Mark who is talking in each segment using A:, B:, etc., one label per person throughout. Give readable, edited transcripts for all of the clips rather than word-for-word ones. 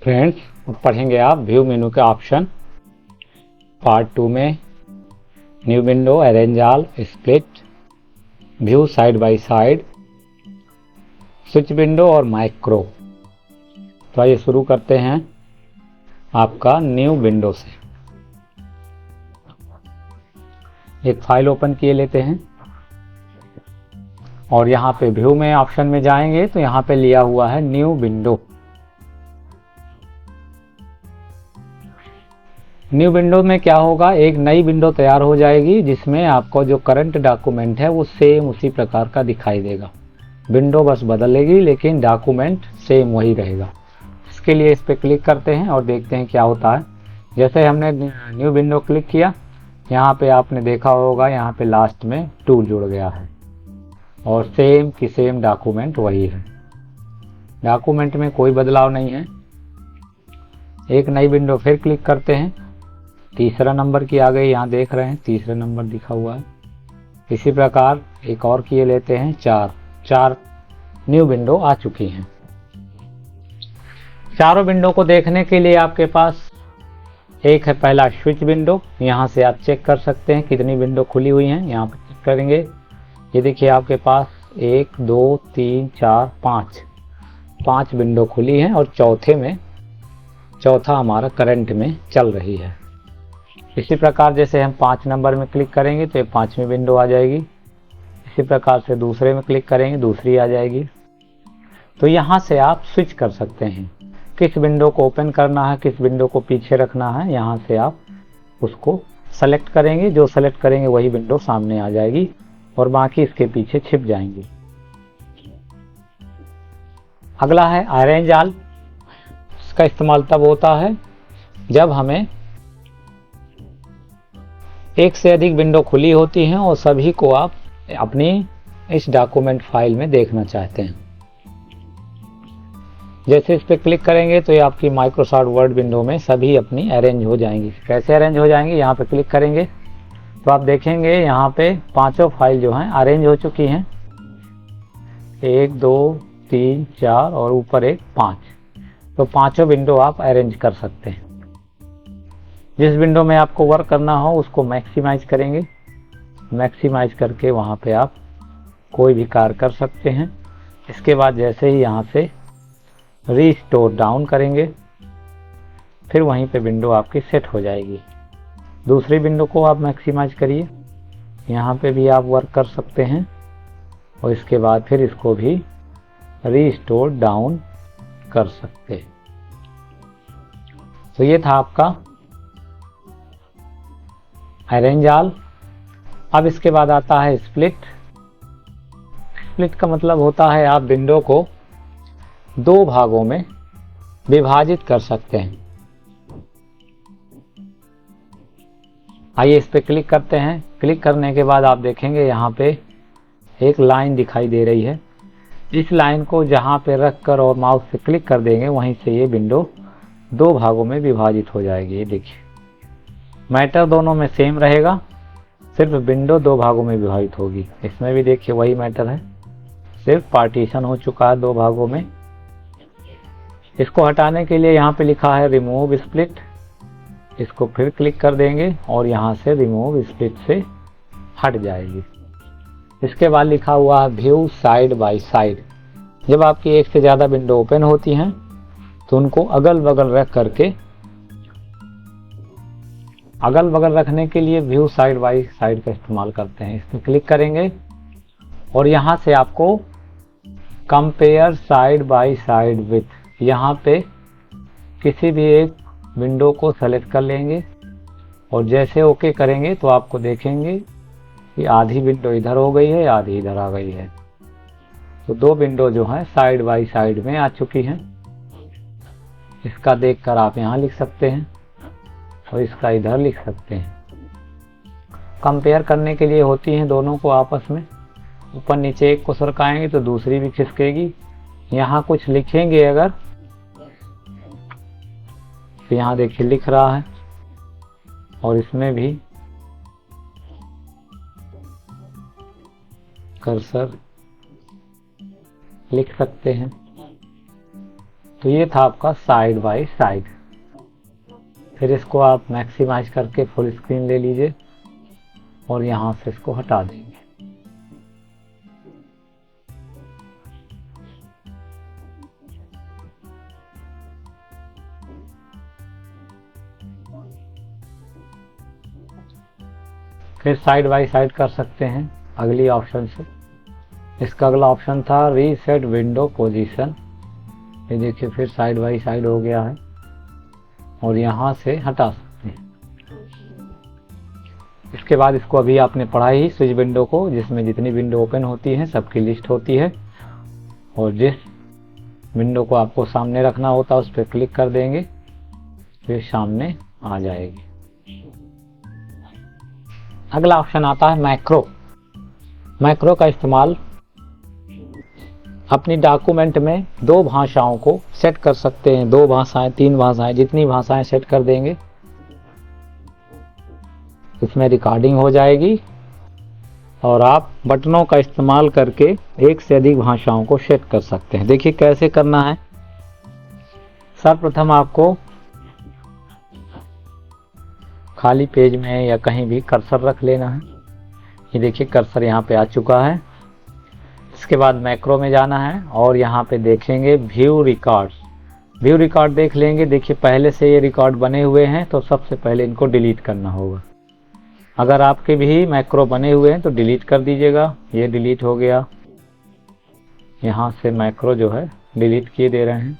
A: Friends, पढ़ेंगे आप view मेनू के ऑप्शन। पार्ट 2 में new window, arrange all, split, view side by side, switch window और माइक्रो। तो आइए शुरू करते हैं आपका न्यू विंडो से। एक फाइल ओपन किए लेते हैं और यहाँ पे व्यू में ऑप्शन में जाएंगे तो यहाँ पे लिया हुआ है न्यू विंडो। न्यू विंडो में क्या होगा, एक नई विंडो तैयार हो जाएगी जिसमें आपको जो करंट डॉक्यूमेंट है वो सेम उसी प्रकार का दिखाई देगा। विंडो बस बदलेगी लेकिन डॉक्यूमेंट सेम वही रहेगा। इसके लिए इस पर क्लिक करते हैं और देखते हैं क्या होता है। जैसे हमने न्यू विंडो क्लिक किया, यहाँ पे आपने देखा होगा यहाँ पे लास्ट में 2 जुड़ गया है और सेम की सेम डॉक्यूमेंट वही है। डॉक्यूमेंट में कोई बदलाव नहीं है। एक नई विंडो फिर क्लिक करते हैं, तीसरा नंबर की आ गई, यहाँ देख रहे हैं तीसरा नंबर दिखा हुआ है। इसी प्रकार एक और किए लेते हैं, 4 न्यू विंडो आ चुकी हैं। चारों विंडो को देखने के लिए आपके पास एक है पहला स्विच विंडो। यहाँ से आप चेक कर सकते हैं कितनी विंडो खुली हुई हैं। यहाँ पर क्लिक करेंगे, ये देखिए आपके पास 1 2 3 4 5 विंडो खुली हैं और चौथा हमारा करंट में चल रही है। इसी प्रकार जैसे हम 5 नंबर में क्लिक करेंगे तो ये 5वीं विंडो आ जाएगी। इसी प्रकार से दूसरे में क्लिक करेंगे, दूसरी आ जाएगी। तो यहाँ से आप स्विच कर सकते हैं, किस विंडो को ओपन करना है, किस विंडो को पीछे रखना है। यहाँ से आप उसको सेलेक्ट करेंगे, जो सेलेक्ट करेंगे वही विंडो सामने आ जाएगी और बाकी इसके पीछे छिप जाएंगी। अगला है अरेंज ऑल। इसका इस्तेमाल तब होता है जब हमें एक से अधिक विंडो खुली होती हैं और सभी को आप अपनी इस डॉक्यूमेंट फाइल में देखना चाहते हैं। जैसे इस पर क्लिक करेंगे तो ये आपकी माइक्रोसॉफ्ट वर्ड विंडो में सभी अपनी अरेंज हो जाएंगी। कैसे अरेंज हो जाएंगी, यहाँ पे क्लिक करेंगे तो आप देखेंगे यहाँ पे 5 फाइल जो हैं अरेंज हो चुकी हैं। 1 2 3 4 और ऊपर एक 5। तो 5 विंडो आप अरेंज कर सकते हैं। जिस विंडो में आपको वर्क करना हो उसको मैक्सिमाइज करेंगे। मैक्सिमाइज करके वहाँ पे आप कोई भी कार्य कर सकते हैं। इसके बाद जैसे ही यहाँ से रीस्टोर डाउन करेंगे फिर वहीं पे विंडो आपकी सेट हो जाएगी। दूसरी विंडो को आप मैक्सिमाइज करिए, यहाँ पे भी आप वर्क कर सकते हैं और इसके बाद फिर इसको भी रीस्टोर डाउन कर सकते हैं। तो ये था आपका अरेंज ऑल। अब इसके बाद आता है स्प्लिट। स्प्लिट का मतलब होता है आप विंडो को 2 भागों में विभाजित कर सकते हैं। आइए इस पे क्लिक करते हैं। क्लिक करने के बाद आप देखेंगे यहाँ पे एक लाइन दिखाई दे रही है। इस लाइन को जहाँ पे रख कर और माउस से क्लिक कर देंगे वहीं से ये विंडो 2 भागों में विभाजित हो जाएगी। ये देखिए, मैटर दोनों में सेम रहेगा, सिर्फ विंडो 2 भागों में विभाजित होगी। इसमें भी देखिए वही मैटर है, सिर्फ पार्टीशन हो चुका है 2 भागों में। इसको हटाने के लिए यहाँ पे लिखा है रिमूव स्प्लिट। इसको फिर क्लिक कर देंगे और यहाँ से रिमूव स्प्लिट से हट जाएगी। इसके बाद लिखा हुआ है व्यू साइड बाय साइड। जब आपकी एक से ज़्यादा विंडो ओपन होती हैं तो उनको अगल बगल रख करके, अगल बगल रखने के लिए व्यू साइड बाय साइड का इस्तेमाल करते हैं। इसमें क्लिक करेंगे और यहाँ से आपको compare side by side with, यहाँ पे किसी भी एक विंडो को सेलेक्ट कर लेंगे और जैसे ओके करेंगे तो आपको देखेंगे कि आधी विंडो इधर हो गई है, आधी इधर आ गई है। तो 2 विंडो जो हैं साइड बाय साइड में आ चुकी हैं। इसका देखकर आप यहाँ लिख सकते हैं और इसका इधर लिख सकते हैं। कंपेयर करने के लिए होती हैं दोनों को आपस में। ऊपर नीचे एक को सरकाएंगे तो दूसरी भी खिसकेगी। यहाँ कुछ लिखेंगे अगर तो यहाँ देखिए लिख रहा है और इसमें भी कर्सर लिख सकते हैं। तो ये था आपका साइड बाय साइड। फिर इसको आप मैक्सिमाइज करके फुल स्क्रीन ले लीजिए और यहाँ से इसको हटा देंगे। फिर साइड बाय साइड कर सकते हैं अगली ऑप्शन से। इसका अगला ऑप्शन था रीसेट विंडो पोजीशन। ये देखिए फिर साइड बाय साइड हो गया है और यहाँ से हटा सकते हैं। इसके बाद इसको अभी आपने पढ़ा ही स्विच विंडो को, जिसमें जितनी विंडो ओपन होती हैं सबकी लिस्ट होती है और जिस विंडो को आपको सामने रखना होता है उस पर क्लिक कर देंगे, फिर सामने आ जाएगी। अगला ऑप्शन आता है मैक्रो। मैक्रो का इस्तेमाल अपनी डॉक्यूमेंट में 2 भाषाओं को सेट कर सकते हैं। 2 भाषाएं, 3 भाषाएं, जितनी भाषाएं सेट कर देंगे इसमें रिकॉर्डिंग हो जाएगी और आप बटनों का इस्तेमाल करके 1 से अधिक भाषाओं को सेट कर सकते हैं। देखिए कैसे करना है। सर्वप्रथम आपको खाली पेज में या कहीं भी कर्सर रख लेना है। ये देखिए कर्सर यहाँ पे आ चुका है। इसके बाद मैक्रो में जाना है और यहाँ पे देखेंगे व्यू रिकॉर्ड। व्यू रिकॉर्ड देख लेंगे। देखिए पहले से ये रिकॉर्ड बने हुए हैं तो सबसे पहले इनको डिलीट करना होगा। अगर आपके भी मैक्रो बने हुए हैं तो डिलीट कर दीजिएगा। ये डिलीट हो गया। यहाँ से मैक्रो जो है डिलीट किए दे रहे हैं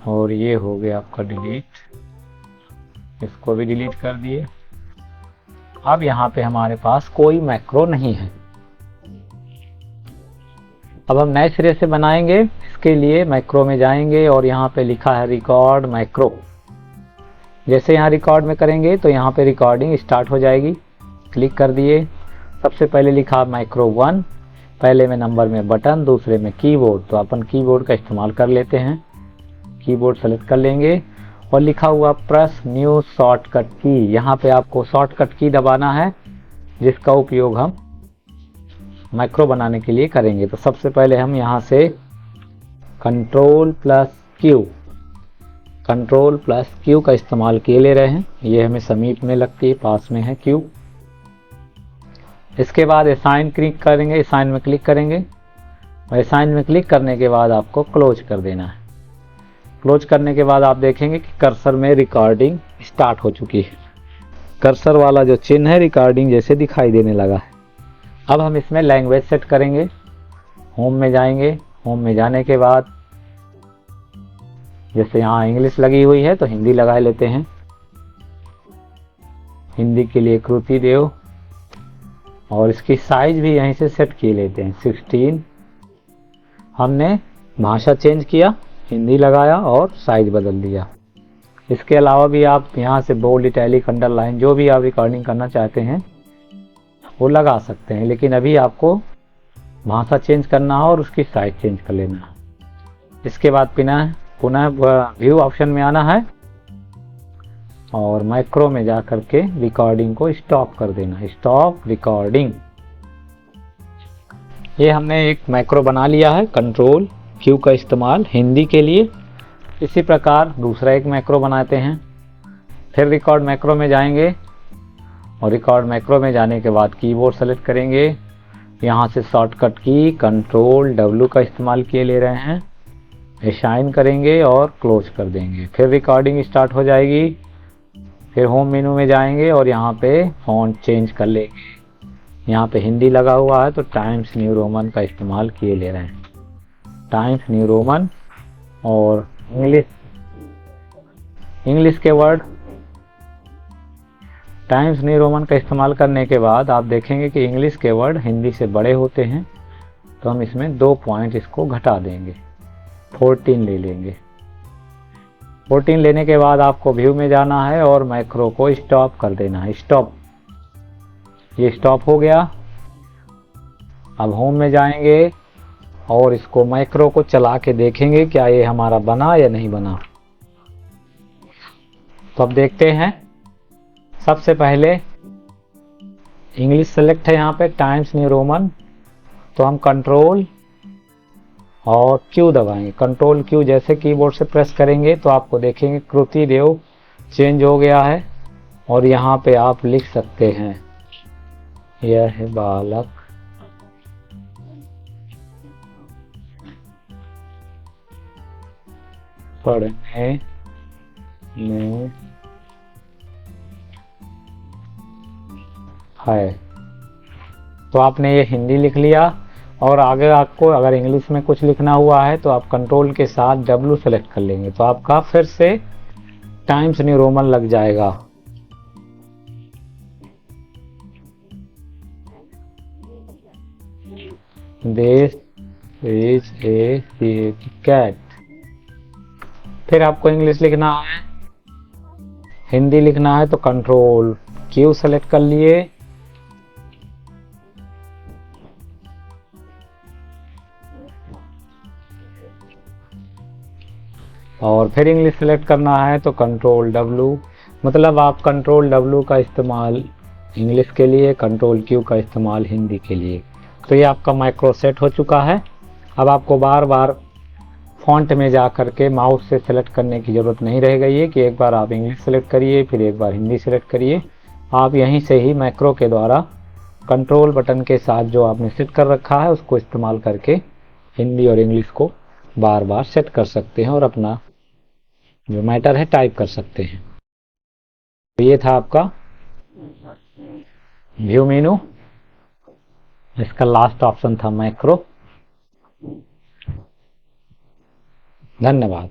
A: और ये हो गया आपका डिलीट। इसको भी डिलीट कर दिए। अब यहाँ पे हमारे पास कोई मैक्रो नहीं है। अब हम नए सिरे से बनाएंगे। इसके लिए मैक्रो में जाएंगे और यहाँ पे लिखा है रिकॉर्ड मैक्रो। जैसे यहाँ रिकॉर्ड में करेंगे तो यहाँ पे रिकॉर्डिंग स्टार्ट हो जाएगी। क्लिक कर दिए। सबसे पहले लिखा मैक्रो 1, पहले में नंबर में बटन, दूसरे में कीबोर्ड। तो अपन कीबोर्ड का इस्तेमाल कर लेते हैं। कीबोर्ड सेलेक्ट कर लेंगे और लिखा हुआ प्रेस न्यू शॉर्टकट की। यहाँ पे आपको शॉर्टकट की दबाना है जिसका उपयोग हम मैक्रो बनाने के लिए करेंगे। तो सबसे पहले हम यहाँ से कंट्रोल प्लस क्यू का इस्तेमाल किए ले रहे हैं। ये हमें समीप में लगती है, पास में है क्यू। इसके बाद असाइन क्लिक करेंगे। असाइन में क्लिक करेंगे और असाइन में क्लिक करने के बाद आपको क्लोज कर देना है। क्लोज करने के बाद आप देखेंगे कि कर्सर में रिकॉर्डिंग स्टार्ट हो चुकी है। कर्सर वाला जो चिन्ह है रिकॉर्डिंग जैसे दिखाई देने लगा है। अब हम इसमें लैंग्वेज सेट करेंगे। होम में जाएंगे। होम में जाने के बाद जैसे यहाँ इंग्लिश लगी हुई है तो हिंदी लगा लेते हैं। हिंदी के लिए कृति देव और इसकी साइज भी यहीं से सेट किए लेते हैं 16। हमने भाषा चेंज किया, हिंदी लगाया और साइज बदल दिया। इसके अलावा भी आप यहाँ से बोल्ड, इटैलिक, अंडरलाइन जो भी आप रिकॉर्डिंग करना चाहते हैं वो लगा सकते हैं, लेकिन अभी आपको भाषा चेंज करना है और उसकी साइज चेंज कर लेना है। इसके बाद पुनः व्यू ऑप्शन में आना है और मैक्रो में जा करके रिकॉर्डिंग को स्टॉप कर देना है। Stop recording. ये हमने एक मैक्रो बना लिया है कंट्रोल क्यू का इस्तेमाल हिंदी के लिए। इसी प्रकार दूसरा एक मैक्रो बनाते हैं। फिर रिकॉर्ड मैक्रो में जाएंगे और रिकॉर्ड मैक्रो में जाने के बाद कीबोर्ड सेलेक्ट करेंगे। यहाँ से शॉर्टकट की कंट्रोल W का इस्तेमाल किए ले रहे हैं। असाइन करेंगे और क्लोज कर देंगे। फिर रिकॉर्डिंग स्टार्ट हो जाएगी। फिर होम मेनू में जाएंगे और यहाँ पे फॉन्ट चेंज कर लेंगे। यहाँ पे हिंदी लगा हुआ है तो टाइम्स न्यू रोमन का इस्तेमाल किए ले रहे हैं। टाइम्स न्यू रोमन और इंग्लिश के वर्ड टाइम्स न्यू रोमन का इस्तेमाल करने के बाद आप देखेंगे कि इंग्लिश के वर्ड हिंदी से बड़े होते हैं तो हम इसमें 2 पॉइंट इसको घटा देंगे, 14 ले लेंगे। 14 लेने के बाद आपको व्यू में जाना है और मैक्रो को स्टॉप कर देना है। स्टॉप। ये स्टॉप हो गया। अब होम में जाएंगे और इसको मैक्रो को चला के देखेंगे क्या ये हमारा बना या नहीं बना। तो अब देखते हैं। सबसे पहले इंग्लिश सेलेक्ट है यहाँ पे टाइम्स न्यू रोमन, तो हम कंट्रोल और क्यू दबाएंगे, कंट्रोल क्यू जैसे कीबोर्ड से प्रेस करेंगे तो आपको देखेंगे कृति देव चेंज हो गया है। और यहाँ पे आप लिख सकते हैं यह है बालक पढ़ने में है। तो आपने ये हिंदी लिख लिया। और आगे आपको अगर इंग्लिश में कुछ लिखना हुआ है तो आप कंट्रोल के साथ W सेलेक्ट कर लेंगे तो आपका फिर से टाइम्स न्यू रोमन लग जाएगा। This is a cat. फिर आपको इंग्लिश लिखना है, हिंदी लिखना है तो कंट्रोल क्यू सेलेक्ट कर लिए। और फिर इंग्लिश सेलेक्ट करना है तो कंट्रोल W। मतलब आप कंट्रोल W का इस्तेमाल इंग्लिश के लिए, कंट्रोल क्यू का इस्तेमाल हिंदी के लिए। तो ये आपका माइक्रो सेट हो चुका है। अब आपको बार बार फॉन्ट में जा करके माउस से सेलेक्ट करने की ज़रूरत नहीं रह गई है कि एक बार आप इंग्लिश सेलेक्ट करिए फिर एक बार हिंदी सेलेक्ट करिए। आप यहीं से ही मैक्रो के द्वारा कंट्रोल बटन के साथ जो आपने सेट कर रखा है उसको इस्तेमाल करके हिंदी और इंग्लिश को बार बार सेट कर सकते हैं और अपना जो मैटर है टाइप कर सकते हैं। तो ये था आपका व्यू मेनू। इसका लास्ट ऑप्शन था मैक्रो। धन्यवाद।